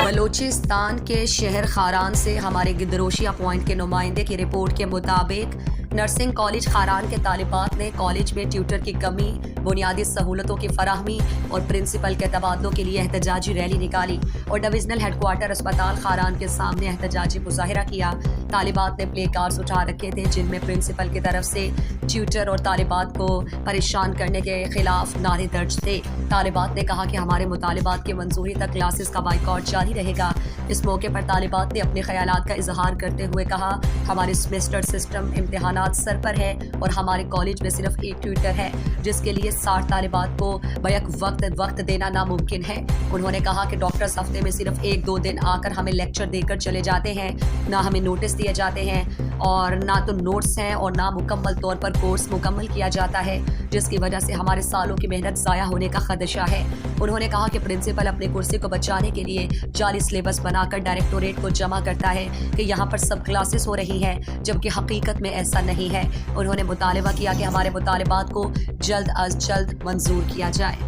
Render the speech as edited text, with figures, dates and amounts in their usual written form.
बलूचिस्तान के शहर खारान से हमारे गिदरोशिया पॉइंट के नुमाइंदे की रिपोर्ट के मुताबिक नर्सिंग कॉलेज खारान के तालिबात ने कॉलेज में ट्यूटर की कमी, बुनियादी सहूलतों की फराहमी और प्रिंसिपल के तबादलों के लिए एहतजाजी रैली निकाली और डिविजनल हेडक्वार्टर अस्पताल खारान के सामने एहतजाजी मुजाहिरा किया। तालिबात ने प्ले कार्ड्स उठा रखे थे जिनमें प्रिंसिपल की तरफ से ट्यूटर और तालिबात को परेशान करने के खिलाफ नारे दर्ज थे। तालिबात ने कहा कि हमारे मुतालिबात की मंजूरी तक क्लासेस का बाइकआउट जारी रहेगा। इस मौके पर तालिबात ने अपने ख्यालात का इजहार करते हुए कहा, हमारे सेमेस्टर सिस्टम इम्तिहानात सर पर है और हमारे कॉलेज में सिर्फ एक ट्यूटर है जिसके लिए 60 तालिबात को बैक वक्त देना नामुमकिन है। उन्होंने कहा कि डॉक्टर्स हफ्ते में सिर्फ 1-2 दिन आकर हमें लेक्चर देकर चले जाते हैं, ना हमें नोटिस दिए जाते हैं और ना तो नोट्स हैं और ना मुकम्मल तौर पर कोर्स मुकम्मल किया जाता है, जिसकी वजह से हमारे सालों की मेहनत ज़ाया होने का खदशा है। उन्होंने कहा कि प्रिंसिपल अपनी कुर्सी को बचाने के लिए जाली सिलेबस बनाकर डायरेक्टोरेट को जमा करता है कि यहाँ पर सब क्लासेस हो रही हैं, जबकि हकीकत में ऐसा नहीं है। उन्होंने मुतालबा किया कि हमारे मुतालबात को जल्द अज जल्द मंजूर किया जाए।